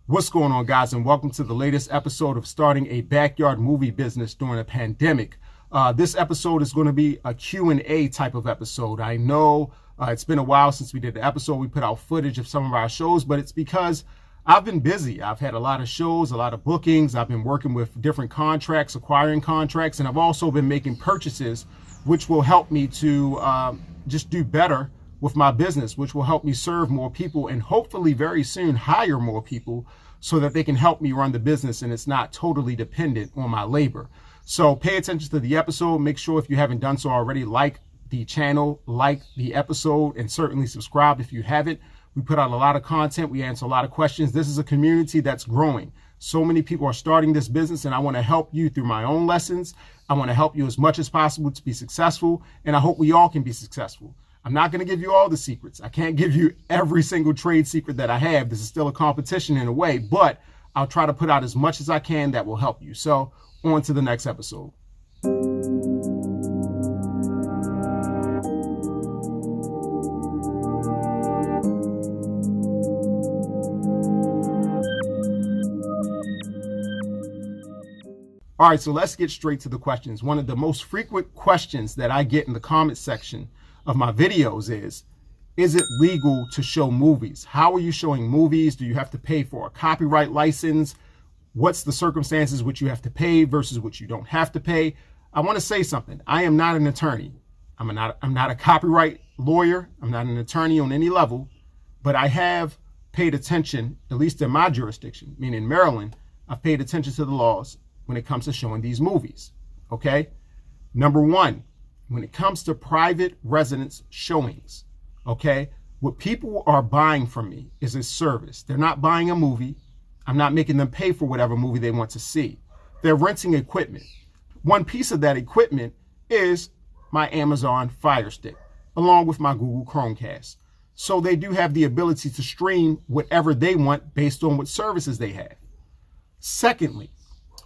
What's going on, guys, and welcome to the latest episode of starting a backyard movie business during a pandemic. This episode is going to be a Q&A type of episode. I know it's been a while since we did the episode. We put out footage of some of our shows, but it's because I've been busy. I've had a lot of shows, a lot of bookings. I've been working with different contracts, acquiring contracts, and I've also been making purchases, which will help me to just do better with my business, which will help me serve more people and hopefully very soon hire more people so that they can help me run the business and it's not totally dependent on my labor. So pay attention to the episode. Make sure, if you haven't done so already, like the channel, like the episode, and certainly subscribe if you haven't. We put out a lot of content. We answer a lot of questions. This is a community that's growing. So many people are starting this business, and I want to help you through my own lessons. I want to help you as much as possible to be successful, and I hope we all can be successful. I'm not going to give you all the secrets. I can't give you every single trade secret that I have. This is still a competition in a way, but I'll try to put out as much as I can that will help you. So on to the next episode. All right, so let's get straight to the questions. One of the most frequent questions that I get in the comment section of my videos is it legal to show movies? How are you showing movies? Do you have to pay for a copyright license? What's the circumstances which you have to pay versus which you don't have to pay? I want to say something. I am not an attorney. I'm not a copyright lawyer. I'm not an attorney on any level, but I have paid attention, at least in my jurisdiction, meaning Maryland. I've paid attention to the laws when it comes to showing these movies. Okay. Number one, when it comes to private residence showings, okay, what people are buying from me is a service. They're not buying a movie. I'm not making them pay for whatever movie they want to see. They're renting equipment. One piece of that equipment is my Amazon Fire Stick, along with my Google Chromecast. So they do have the ability to stream whatever they want based on what services they have. Secondly,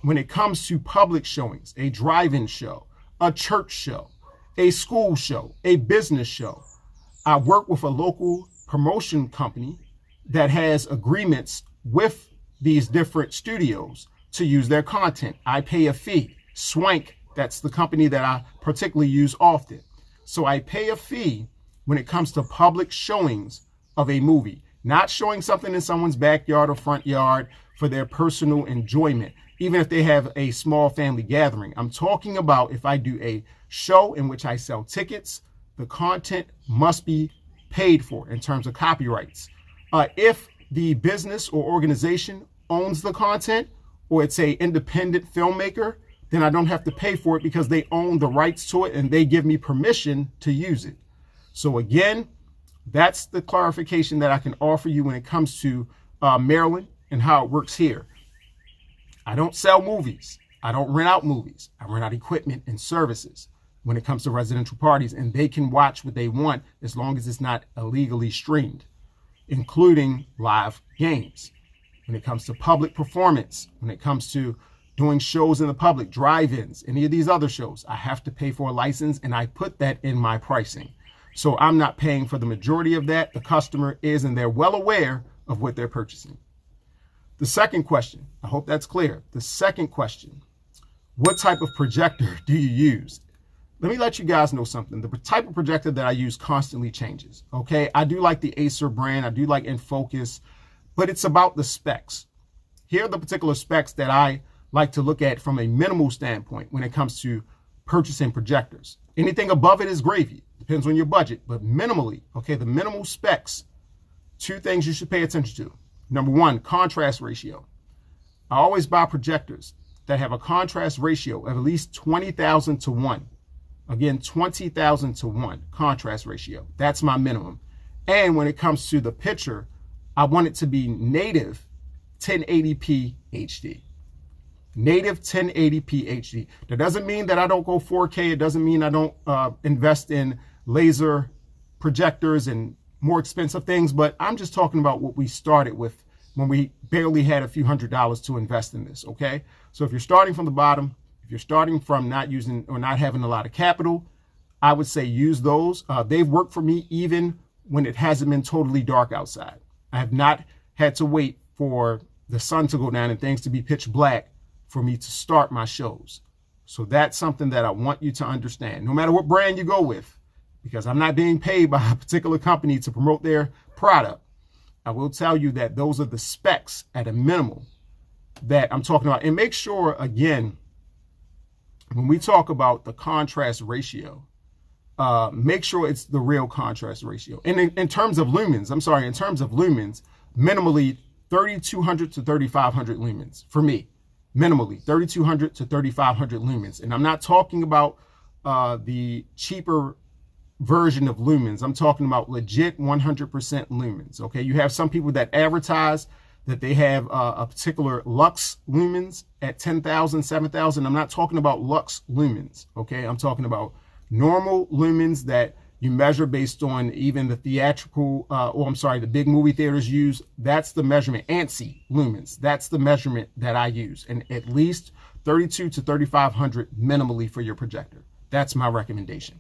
when it comes to public showings, a drive-in show, a church show, a school show, a business show, I work with a local promotion company that has agreements with these different studios to use their content. I pay a fee. Swank, that's the company that I particularly use often. So I pay a fee when it comes to public showings of a movie, not showing something in someone's backyard or front yard for their personal enjoyment, even if they have a small family gathering. I'm talking about if I do a show in which I sell tickets, the content must be paid for in terms of copyrights. If the business or organization owns the content, or it's a independent filmmaker, then I don't have to pay for it because they own the rights to it and they give me permission to use it. So again, that's the clarification that I can offer you when it comes to Maryland and how it works here. I don't sell movies. I don't rent out movies. I rent out equipment and services when it comes to residential parties, and they can watch what they want as long as it's not illegally streamed, including live games. When it comes to public performance, when it comes to doing shows in the public, drive-ins, any of these other shows, I have to pay for a license, and I put that in my pricing. So I'm not paying for the majority of that. The customer is, and they're well aware of what they're purchasing. The second question, I hope that's clear. The second question, what type of projector do you use? Let me let you guys know something. The type of projector that I use constantly changes, okay? I do like the Acer brand. I do like InFocus, but it's about the specs. Here are the particular specs that I like to look at from a minimal standpoint when it comes to purchasing projectors. Anything above it is gravy. Depends on your budget, but minimally, okay, the minimal specs, two things you should pay attention to. Number one, contrast ratio. I always buy projectors that have a contrast ratio of at least 20,000 to 1. Again, 20,000 to 1 contrast ratio. That's my minimum. And when it comes to the picture, I want it to be native 1080p HD. Native 1080p HD. That doesn't mean that I don't go 4K. It doesn't mean I don't invest in laser projectors and more expensive things, but I'm just talking about what we started with when we barely had a few $100s to invest in this, okay? So if you're starting from the bottom, if you're starting from not using or not having a lot of capital, I would say use those. They've worked for me even when it hasn't been totally dark outside. I have not had to wait for the sun to go down and things to be pitch black for me to start my shows. So that's something that I want you to understand, no matter what brand you go with, because I'm not being paid by a particular company to promote their product. I will tell you that those are the specs at a minimum that I'm talking about. And make sure, again, when we talk about the contrast ratio, make sure it's the real contrast ratio. And in terms of lumens, minimally 3,200 to 3,500 lumens for me. Minimally 3,200 to 3,500 lumens. And I'm not talking about the cheaper version of lumens. I'm talking about legit 100% lumens. Okay, you have some people that advertise that they have a particular lux lumens at 10,000, 7,000. I'm not talking about lux lumens. Okay, I'm talking about normal lumens that you measure based on even the theatrical, the big movie theaters use. That's the measurement. ANSI lumens. That's the measurement that I use. And at least 32 to 3,500 minimally for your projector. That's my recommendation.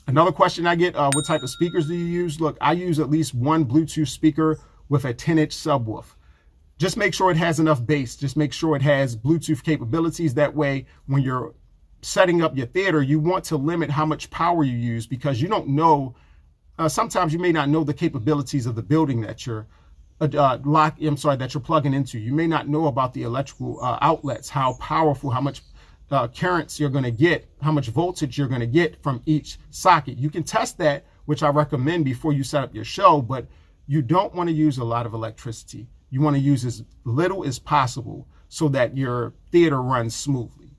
Another question I get, what type of speakers do you use? Look, I use at least one Bluetooth speaker with a 10-inch subwoofer. Just make sure it has enough bass. Just make sure it has Bluetooth capabilities. That way, when you're setting up your theater, you want to limit how much power you use, because you don't know, sometimes you may not know the capabilities of the building that you're that you're plugging into. You may not know about the electrical outlets, how powerful, how much currents you're going to get, how much voltage you're going to get from each socket. You can test that, which I recommend before you set up your show, but you don't want to use a lot of electricity. You want to use as little as possible so that your theater runs smoothly.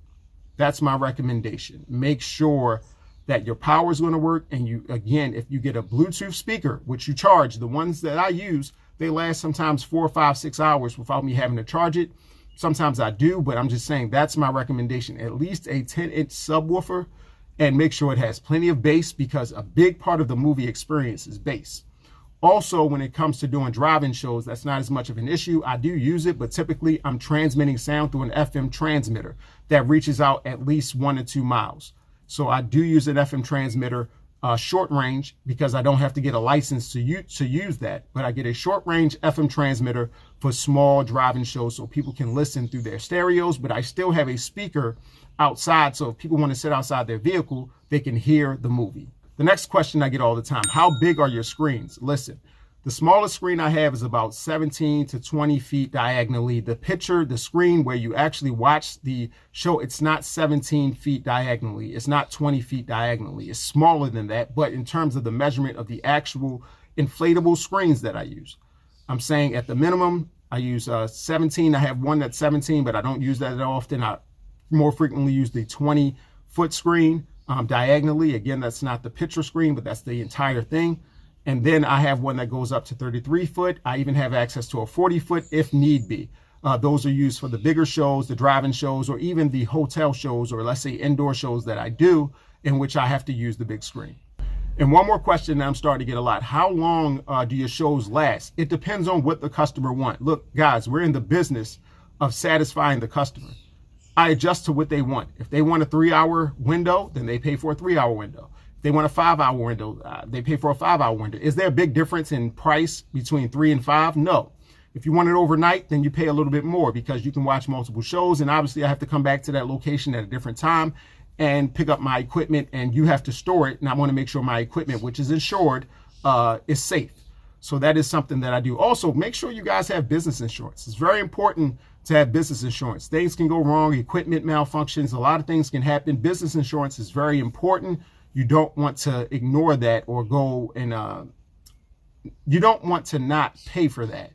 That's my recommendation. Make sure that your power is going to work. And you, again, if you get a Bluetooth speaker, which you charge, the ones that I use, they last sometimes 4, 5, 6 hours without me having to charge it. Sometimes I do, but I'm just saying that's my recommendation. At least a 10-inch subwoofer, and make sure it has plenty of bass, because a big part of the movie experience is bass. Also, when it comes to doing drive-in shows, that's not as much of an issue. I do use it, but typically I'm transmitting sound through an FM transmitter that reaches out at least 1 to 2 miles. So I do use an FM transmitter short range, because I don't have to get a license to use that, but I get a short range FM transmitter for small drive-in shows so people can listen through their stereos, but I still have a speaker outside, so if people want to sit outside their vehicle, they can hear the movie. The next question I get all the time, how big are your screens? Listen, the smallest screen I have is about 17 to 20 feet diagonally. The screen where you actually watch the show, it's not 17 feet diagonally. It's not 20 feet diagonally. It's smaller than that. But in terms of the measurement of the actual inflatable screens that I use, I'm saying at the minimum, I use 17. I have one that's 17, but I don't use that often. I more frequently use the 20-foot screen diagonally. Again, that's not the picture screen, but that's the entire thing. And then I have one that goes up to 33 foot. I even have access to a 40 foot if need be. Those are used for the bigger shows, the drive-in shows, or even the hotel shows, or let's say indoor shows that I do, in which I have to use the big screen. And one more question that I'm starting to get a lot. How long do your shows last? It depends on what the customer wants. Look, guys, we're in the business of satisfying the customer. I adjust to what they want. If they want a 3-hour window, then they pay for a 3-hour window. If they want a 5-hour window, they pay for a 5-hour window. Is there a big difference in price between 3 and 5? No. If you want it overnight, then you pay a little bit more, because you can watch multiple shows. And obviously I have to come back to that location at a different time and pick up my equipment, and you have to store it. And I want to make sure my equipment, which is insured, is safe. So that is something that I do. Also, make sure you guys have business insurance. It's very important to have business insurance. Things can go wrong, equipment malfunctions, a lot of things can happen. Business insurance is very important. You don't want to ignore that, or go and you don't want to not pay for that,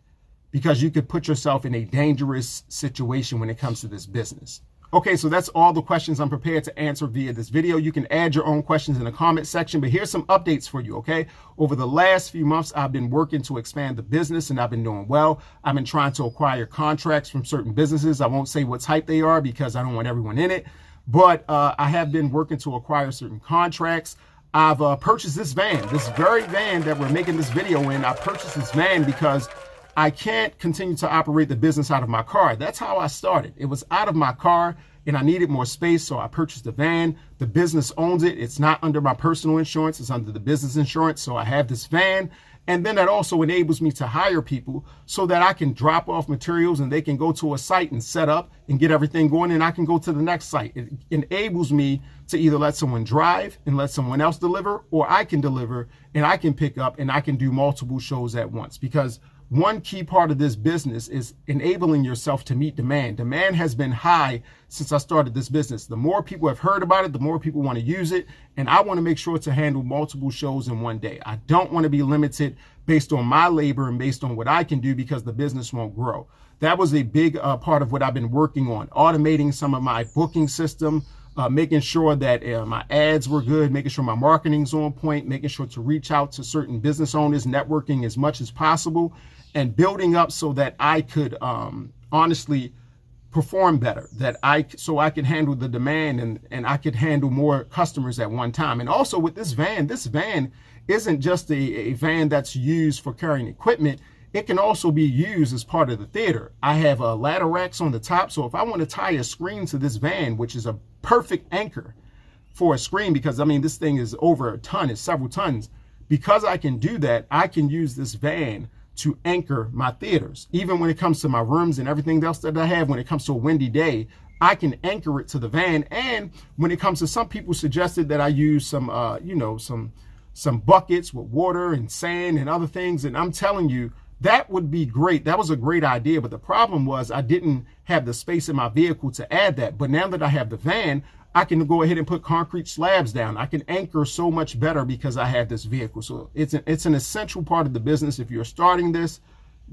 because you could put yourself in a dangerous situation when it comes to this business. Okay, so that's all the questions I'm prepared to answer via this video. You can add your own questions in the comment section, but here's some updates for you, okay? Over the last few months, I've been working to expand the business, and I've been doing well. I've been trying to acquire contracts from certain businesses. I won't say what type they are, because I don't want everyone in it, but I have been working to acquire certain contracts. I've purchased this van, this very van that we're making this video in. I purchased this van because I can't continue to operate the business out of my car. That's how I started. It was out of my car, and I needed more space, so I purchased the van. The business owns it. It's not under my personal insurance. It's under the business insurance. So I have this van, And then that also enables me to hire people so that I can drop off materials and they can go to a site and set up and get everything going, and I can go to the next site. It enables me to either let someone drive and let someone else deliver, or I can deliver and I can pick up and I can do multiple shows at once. Because one key part of this business is enabling yourself to meet demand. Demand has been high since I started this business. The more people have heard about it, the more people want to use it. And I want to make sure to handle multiple shows in one day. I don't want to be limited based on my labor and based on what I can do, because the business won't grow. That was a big part of what I've been working on, automating some of my booking system, making sure that my ads were good, making sure my marketing's on point, making sure to reach out to certain business owners, networking as much as possible, and building up so that I could honestly perform better, so I could handle the demand and I could handle more customers at one time. And also with this van isn't just a van that's used for carrying equipment. It can also be used as part of the theater. I have ladder racks on the top, so if I want to tie a screen to this van, which is a perfect anchor for a screen, because I mean, this thing is over a ton, it's several tons. Because I can do that, I can use this van to anchor my theaters. Even when it comes to my rooms and everything else that I have, when it comes to a windy day, I can anchor it to the van. And when it comes to, some people suggested that I use some, some buckets with water and sand and other things. And I'm telling you, that would be great. That was a great idea. But the problem was I didn't have the space in my vehicle to add that. But now that I have the van, I can go ahead and put concrete slabs down. I can anchor so much better because I have this vehicle. So it's an essential part of the business. If you're starting this,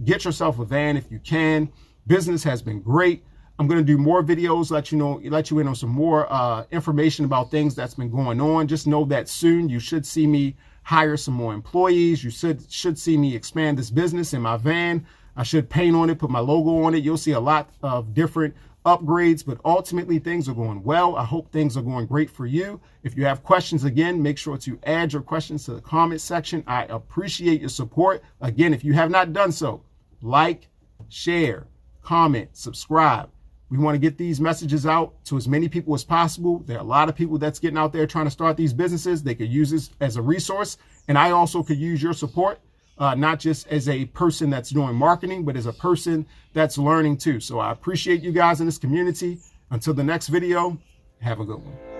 get yourself a van if you can. Business has been great. I'm going to do more videos, let you in on some more information about things that's been going on. Just know that soon you should see me hire some more employees. You should see me expand this business in my van. I should paint on it, put my logo on it. You'll see a lot of different upgrades, but ultimately things are going well. I hope things are going great for you. If you have questions, again, make sure to add your questions to the comment section. I appreciate your support. Again, if you have not done so, like, share, comment, subscribe. We want to get these messages out to as many people as possible. There are a lot of people that's getting out there trying to start these businesses. They could use this as a resource, and I also could use your support. Not just as a person that's doing marketing, but as a person that's learning too. So I appreciate you guys in this community. Until the next video, have a good one.